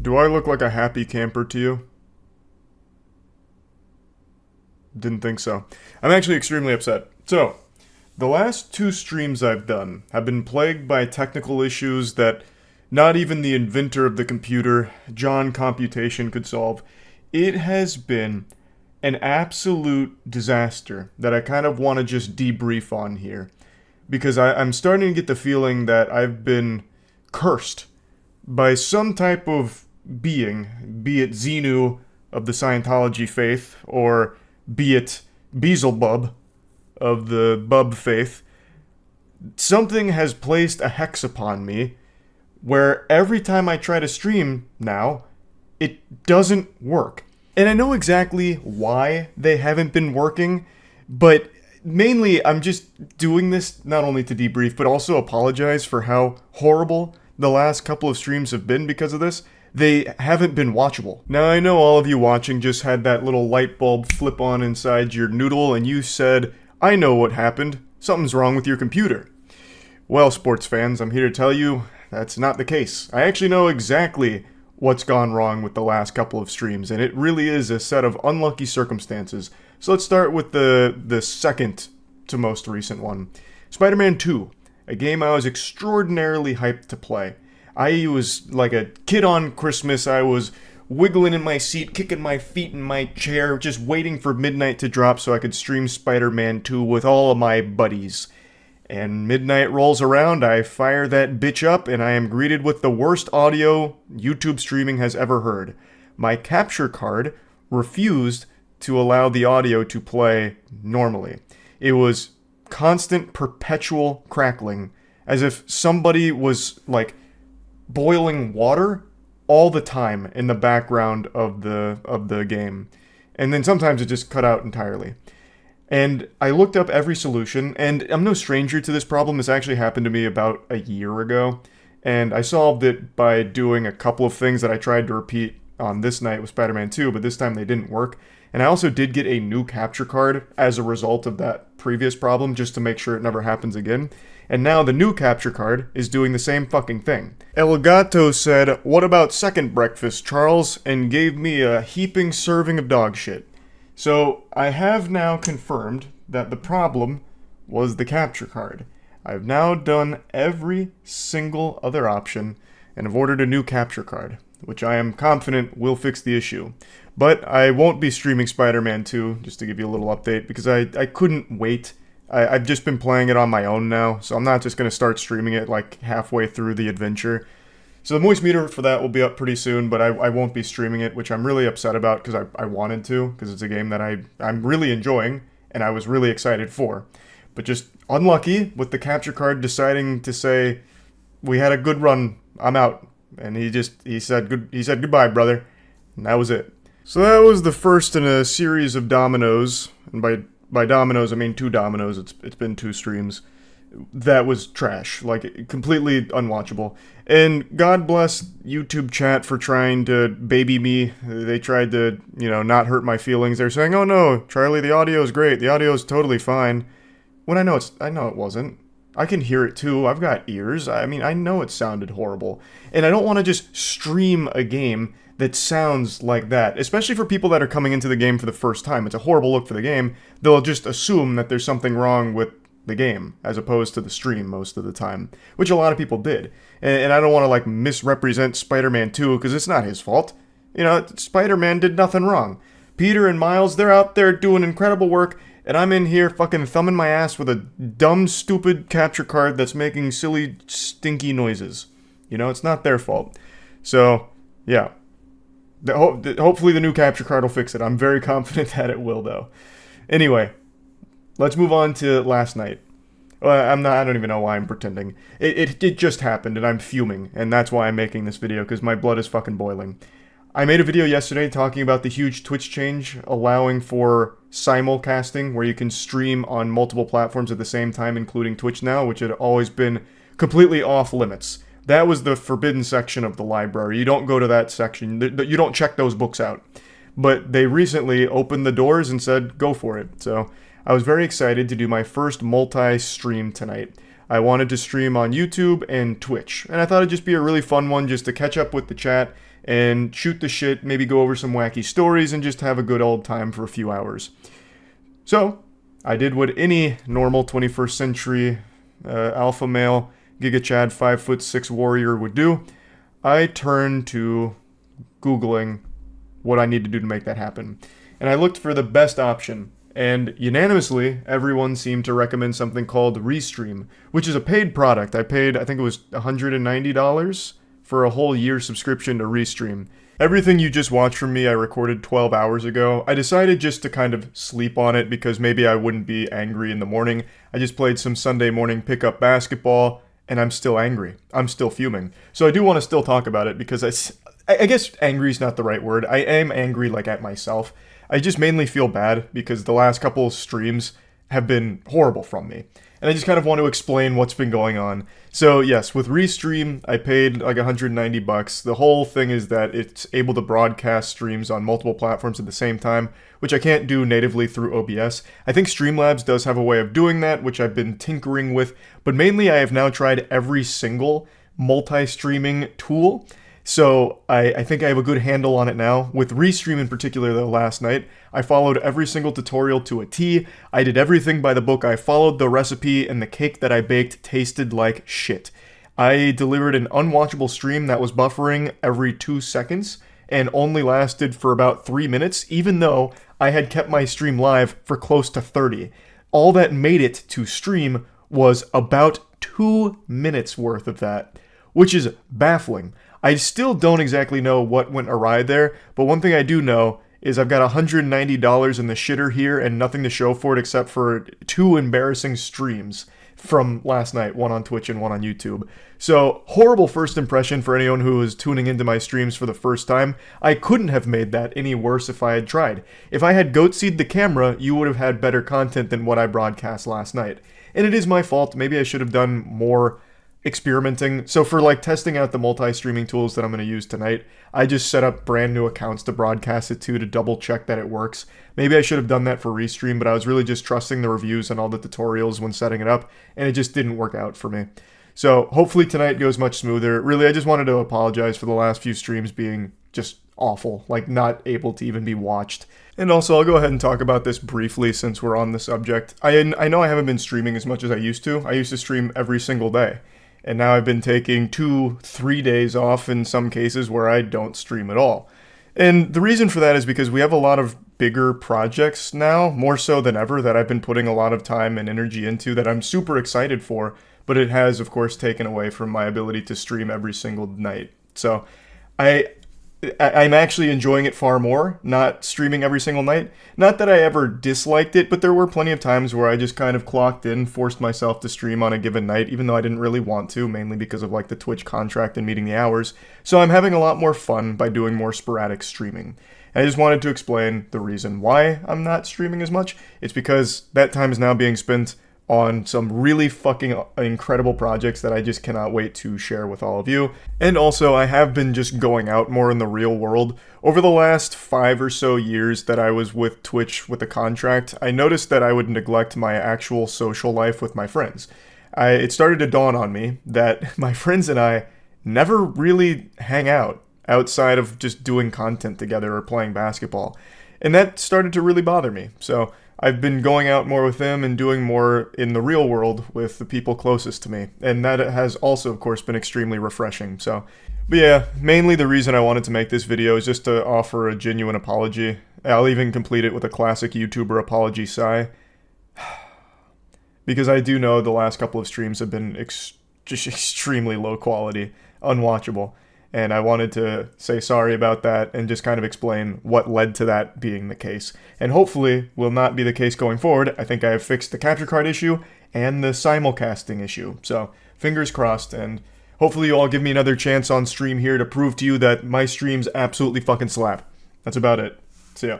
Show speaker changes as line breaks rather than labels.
Do I look like a happy camper to you? Didn't think so. I'm actually extremely upset. So, the last two streams I've done have been plagued by technical issues that not even the inventor of the computer, John Computation, could solve. It has been an absolute disaster that I kind of want to just debrief on here. Because I'm starting to get the feeling that I've been cursed by some type of being, be it Xenu of the Scientology faith, or be it Beelzebub of the Bub faith. Something has placed a hex upon me where every time I try to stream now, it doesn't work. And I know exactly why they haven't been working, but mainly I'm just doing this not only to debrief, but also apologize for how horrible the last couple of streams have been because of this. They haven't been watchable. Now, I know all of you watching just had that little light bulb flip on inside your noodle and you said, I know what happened. Something's wrong with your computer. Well, sports fans, I'm here to tell you that's not the case. I actually know exactly what's gone wrong with the last couple of streams, and it really is a set of unlucky circumstances. So let's start with the second to most recent one. Spider-Man 2, a game I was extraordinarily hyped to play. I was like a kid on Christmas. I was wiggling in my seat, kicking my feet in my chair, just waiting for midnight to drop so I could stream Spider-Man 2 with all of my buddies. And midnight rolls around, I fire that bitch up, and I am greeted with the worst audio YouTube streaming has ever heard. My capture card refused to allow the audio to play normally. It was constant, perpetual crackling, as if somebody was, like, boiling water all the time in the background of the game. And then sometimes it just cut out entirely. And I looked up every solution, and I'm no stranger to this problem. This actually happened to me about a year ago, and I solved it by doing a couple of things that I tried to repeat on this night with Spider-Man 2, but this time they didn't work. And I also did get a new capture card as a result of that previous problem, just to make sure it never happens again. And now the new capture card is doing the same fucking thing. El Gato said, "What about second breakfast, Charles?" and gave me a heaping serving of dog shit. So I have now confirmed that the problem was the capture card. I've now done every single other option and have ordered a new capture card, which I am confident will fix the issue. But I won't be streaming Spider-Man 2, just to give you a little update, because I couldn't wait. I've just been playing it on my own now, so I'm not just going to start streaming it like halfway through the adventure. So the moist meter for that will be up pretty soon, but I won't be streaming it, which I'm really upset about because I wanted to, because it's a game that I'm really enjoying and I was really excited for. But just unlucky with the capture card deciding to say, we had a good run, I'm out. And he said goodbye, brother. And that was it. So that was the first in a series of dominoes, and by dominoes I mean 2 dominoes. It's been 2 streams. That was trash, like completely unwatchable. And God bless YouTube chat for trying to baby me. They tried to, not hurt my feelings. They're saying, "Oh no, Charlie, the audio is great. The audio is totally fine." When I know it wasn't. I can hear it too. I've got ears. I mean, I know it sounded horrible. And I don't want to just stream a game that sounds like that, especially for people that are coming into the game for the first time. It's a horrible look for the game. They'll just assume that there's something wrong with the game, as opposed to the stream most of the time, which a lot of people did. And I don't want to, misrepresent Spider-Man 2, because it's not his fault. Spider-Man did nothing wrong. Peter and Miles, they're out there doing incredible work, and I'm in here fucking thumbing my ass with a dumb, stupid capture card that's making silly, stinky noises. It's not their fault. So, yeah. Hopefully the new capture card will fix it. I'm very confident that it will, though. Anyway, let's move on to last night. I don't even know why I'm pretending. It just happened, and I'm fuming, and that's why I'm making this video, because my blood is fucking boiling. I made a video yesterday talking about the huge Twitch change, allowing for simulcasting, where you can stream on multiple platforms at the same time, including Twitch now, which had always been completely off limits. That was the forbidden section of the library. You don't go to that section. You don't check those books out. But they recently opened the doors and said, go for it. So I was very excited to do my first multi-stream tonight. I wanted to stream on YouTube and Twitch, and I thought it'd just be a really fun one just to catch up with the chat and shoot the shit, maybe go over some wacky stories, and just have a good old time for a few hours. So, I did what any normal 21st century alpha male, Giga Chad 5'6" warrior would do. I turned to Googling what I need to do to make that happen. And I looked for the best option. And unanimously, everyone seemed to recommend something called Restream, which is a paid product. I think it was $190 for a whole year subscription to Restream. Everything you just watched from me, I recorded 12 hours ago. I decided just to kind of sleep on it because maybe I wouldn't be angry in the morning. I just played some Sunday morning pickup basketball, and I'm still angry. I'm still fuming. So I do want to still talk about it because I guess angry is not the right word. I am angry, like, at myself. I just mainly feel bad because the last couple of streams have been horrible from me. And I just kind of want to explain what's been going on. So yes, with Restream, I paid like $190. The whole thing is that it's able to broadcast streams on multiple platforms at the same time, which I can't do natively through OBS. I think Streamlabs does have a way of doing that, which I've been tinkering with, but mainly I have now tried every single multi-streaming tool. So I think I have a good handle on it now. With Restream in particular, though, last night, I followed every single tutorial to a T. I did everything by the book. I followed the recipe, and the cake that I baked tasted like shit. I delivered an unwatchable stream that was buffering every 2 seconds and only lasted for about 3 minutes, even though I had kept my stream live for close to 30. All that made it to stream was about 2 minutes worth of that, which is baffling. I still don't exactly know what went awry there, but one thing I do know is I've got $190 in the shitter here and nothing to show for it except for 2 embarrassing streams from last night, one on Twitch and one on YouTube. So, horrible first impression for anyone who is tuning into my streams for the first time. I couldn't have made that any worse if I had tried. If I had goatseed the camera, you would have had better content than what I broadcast last night. And it is my fault. Maybe I should have done more experimenting. So for like testing out the multi-streaming tools that I'm going to use tonight, I just set up brand new accounts to broadcast it to double check that it works. Maybe I should have done that for Restream, but I was really just trusting the reviews and all the tutorials when setting it up, and it just didn't work out for me. So hopefully tonight goes much smoother. Really, I just wanted to apologize for the last few streams being just awful, like not able to even be watched. And also, I'll go ahead and talk about this briefly since we're on the subject. I know I haven't been streaming as much as I used to. I used to stream every single day. And now I've been taking 2-3 days off in some cases where I don't stream at all. And the reason for that is because we have a lot of bigger projects now, more so than ever, that I've been putting a lot of time and energy into that I'm super excited for, but it has, of course, taken away from my ability to stream every single night. So I'm actually enjoying it far more, not streaming every single night. Not that I ever disliked it, but there were plenty of times where I just kind of clocked in, forced myself to stream on a given night, even though I didn't really want to, mainly because of like the Twitch contract and meeting the hours. So I'm having a lot more fun by doing more sporadic streaming. And I just wanted to explain the reason why I'm not streaming as much. It's because that time is now being spent on some really fucking incredible projects that I just cannot wait to share with all of you. And also, I have been just going out more in the real world. Over the last 5 or so years that I was with Twitch with a contract, I noticed that I would neglect my actual social life with my friends. It started to dawn on me that my friends and I never really hang out outside of just doing content together or playing basketball. And that started to really bother me. So I've been going out more with them and doing more in the real world with the people closest to me. And that has also, of course, been extremely refreshing. So, but yeah, mainly the reason I wanted to make this video is just to offer a genuine apology. I'll even complete it with a classic YouTuber apology sigh. Because I do know the last couple of streams have been just extremely low quality, unwatchable. And I wanted to say sorry about that and just kind of explain what led to that being the case. And hopefully will not be the case going forward. I think I have fixed the capture card issue and the simulcasting issue. So fingers crossed, and hopefully you all give me another chance on stream here to prove to you that my streams absolutely fucking slap. That's about it. See ya.